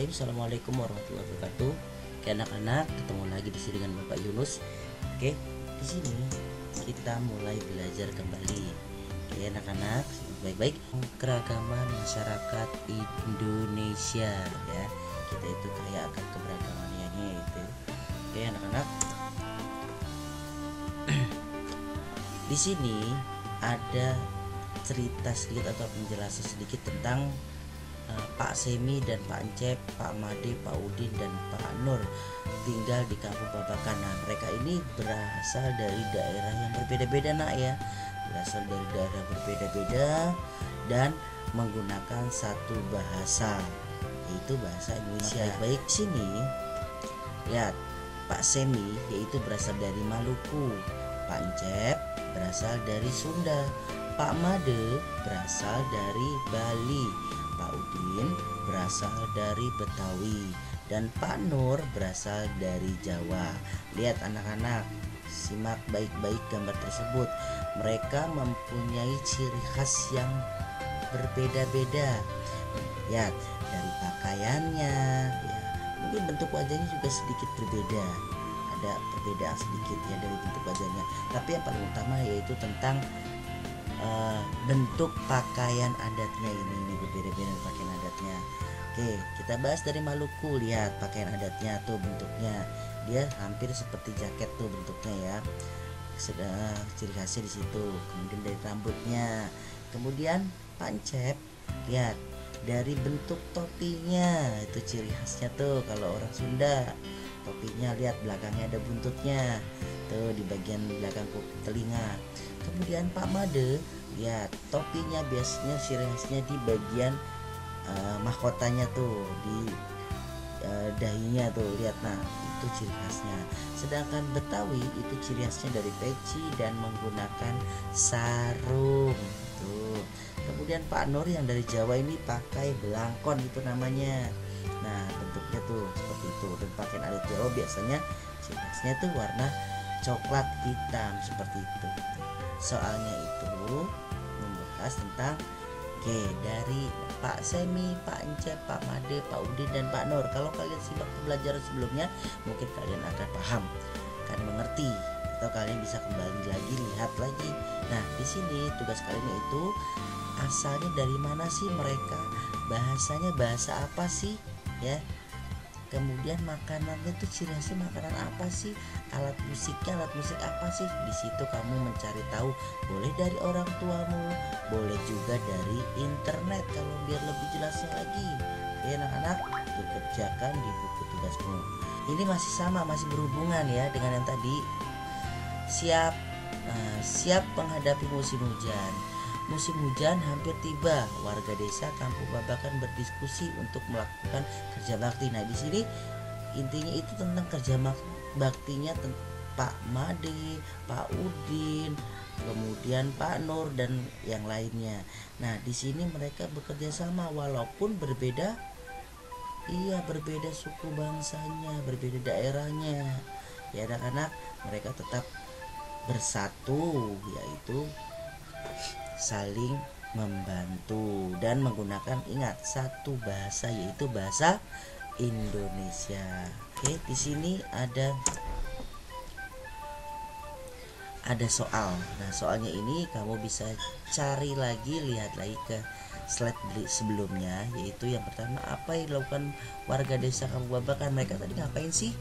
Assalamualaikum warahmatullahi wabarakatuh. Oke anak-anak, ketemu lagi di sini dengan Bapak Yunus. Oke, di sini kita mulai belajar kembali. Oke anak-anak, baik-baik. Keragaman masyarakat Indonesia ya. Kita itu kaya akan keberagamannya itu. Oke anak-anak. Di sini ada cerita sedikit atau penjelasan sedikit tentang Pak Semi dan Pak Encep, Pak Made, Pak Udin dan Pak Nur tinggal di Kampung Babakan. Nah, mereka ini berasal dari daerah yang berbeda-beda nak ya. Berasal dari daerah berbeda-beda dan menggunakan satu bahasa, yaitu bahasa Indonesia. Baik sini lihat Pak Semi yaitu berasal dari Maluku, Pak Encep berasal dari Sunda, Pak Made berasal dari Bali, Pak Udin berasal dari Betawi, dan Pak Nur berasal dari Jawa. Lihat anak-anak, simak baik-baik gambar tersebut. Mereka mempunyai ciri khas yang berbeda-beda. Lihat dari pakaiannya, ya, mungkin bentuk wajahnya juga sedikit berbeda. Ada perbedaan sedikit ya dari bentuk wajahnya. Tapi yang paling utama yaitu tentang bentuk pakaian adatnya ini berbeda-beda pakaian adatnya. Oke, kita bahas dari Maluku. Lihat pakaian adatnya tuh bentuknya, dia hampir seperti jaket tuh bentuknya ya. Sudah ciri khasnya di situ. Kemudian dari rambutnya. Kemudian pancep, lihat dari bentuk topinya itu ciri khasnya tuh. Kalau orang Sunda topinya lihat belakangnya ada buntutnya tuh di bagian belakang telinga. Kemudian Pak Made, lihat topinya biasanya ciri khasnya di bagian mahkotanya tuh di dahinya tuh, lihat. Nah itu ciri khasnya. Sedangkan Betawi itu ciri khasnya dari peci dan menggunakan sarung tuh. Kemudian Pak Nur yang dari Jawa ini pakai belangkon itu namanya. Nah bentuknya tuh seperti itu. Dan pakaian adat Jawa biasanya ciri khasnya tuh warna coklat hitam seperti itu. Soalnya itu membahas tentang dari Pak Semi, Pak Encep, Pak Made, Pak Udin dan Pak Nur. Kalau kalian simak pembelajaran sebelumnya, mungkin kalian akan paham, akan mengerti, atau kalian bisa kembali lagi lihat lagi. Nah di sini tugas kalian itu asalnya dari mana sih mereka, bahasanya bahasa apa sih ya. Kemudian makanannya tuh ciri khasnya makanan apa sih, alat musik apa sih. Di situ kamu mencari tahu, boleh dari orang tuamu, boleh juga dari internet kalau biar lebih jelasnya lagi. Ya anak-anak, dikerjakan di buku tugasmu. Ini masih sama, masih berhubungan ya dengan yang tadi. Siap menghadapi musim hujan. Musim hujan hampir tiba. Warga desa Kampung Babakan berdiskusi untuk melakukan kerja bakti. Nah, di sini intinya itu tentang kerja baktinya Pak Made, Pak Udin, kemudian Pak Nur dan yang lainnya. Nah, di sini mereka bekerja sama walaupun berbeda. Iya, berbeda suku bangsanya, berbeda daerahnya. Ya anak-anak, mereka tetap bersatu, yaitu saling membantu dan menggunakan, ingat, satu bahasa, yaitu bahasa Indonesia. Oke, di sini ada soal. Nah, soalnya ini kamu bisa cari lagi, lihat lagi ke slide sebelumnya, yaitu yang pertama, apa yang dilakukan warga desa Kampung Babakan. Mereka tadi ngapain sih?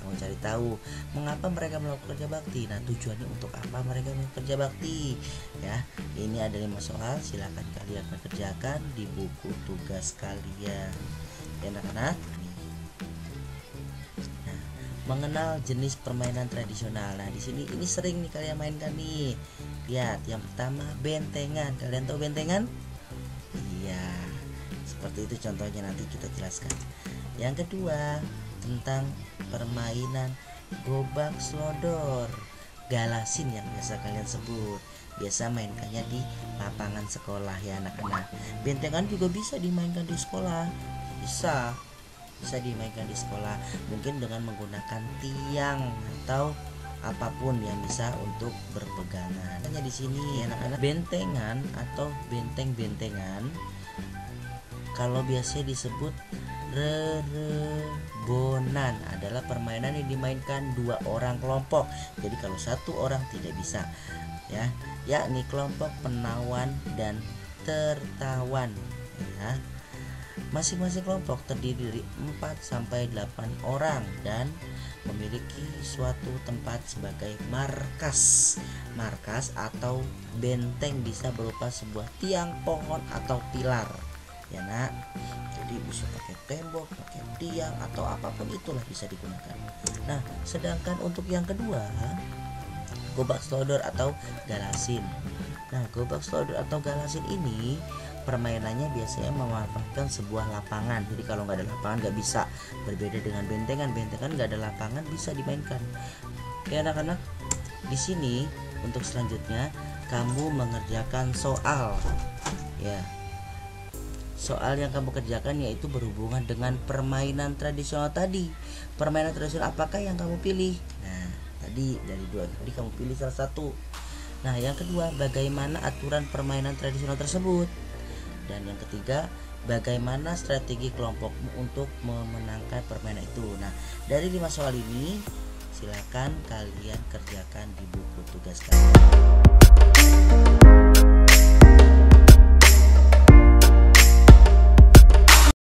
Kamu cari tahu mengapa mereka melakukan kerja bakti. Nah tujuannya untuk apa mereka melakukan kerja bakti ya. Ini ada 5 soal, silakan kalian kerjakan di buku tugas kalian ya anak-anak. Nah, mengenal jenis permainan tradisional. Nah di sini ini sering nih kalian mainkan nih. Lihat yang pertama, bentengan. Kalian tahu bentengan? Iya, seperti itu contohnya, nanti kita jelaskan. Yang kedua tentang permainan gobak slodor, galasin yang biasa kalian sebut. Biasa mainkannya di lapangan sekolah ya anak-anak. Bentengan juga bisa dimainkan di sekolah. Bisa dimainkan di sekolah, mungkin dengan menggunakan tiang atau apapun yang bisa untuk berpegangan. Hanya di sini anak-anak, bentengan atau benteng-bentengan Kalau biasanya disebut rerebonan, adalah permainan yang dimainkan 2 orang kelompok. Jadi kalau 1 orang tidak bisa, ya, yakni kelompok penawan dan tertawan, ya. Masing-masing kelompok terdiri dari 4 sampai 8 orang dan memiliki suatu tempat sebagai markas. Markas atau benteng bisa berupa sebuah tiang, pohon, atau pilar, ya nak. Jadi bisa pakai tembok, pakai tiang, atau apapun itulah bisa digunakan. Nah, sedangkan untuk yang kedua, gobak slodor atau galasin. Nah, gobak slodor atau galasin ini permainannya biasanya memanfaatkan sebuah lapangan. Jadi kalau nggak ada lapangan nggak bisa. Berbeda dengan bentengan, bentengan nggak ada lapangan bisa dimainkan. Oke anak-anak, di sini untuk selanjutnya kamu mengerjakan soal, ya. Soal yang kamu kerjakan yaitu berhubungan dengan permainan tradisional tadi. Permainan tradisional apakah yang kamu pilih? Nah, tadi dari 2 tadi kamu pilih salah satu. Nah, yang kedua, bagaimana aturan permainan tradisional tersebut? Dan yang ketiga, bagaimana strategi kelompokmu untuk memenangkan permainan itu? Nah, dari 5 soal ini silakan kalian kerjakan di buku tugas kalian.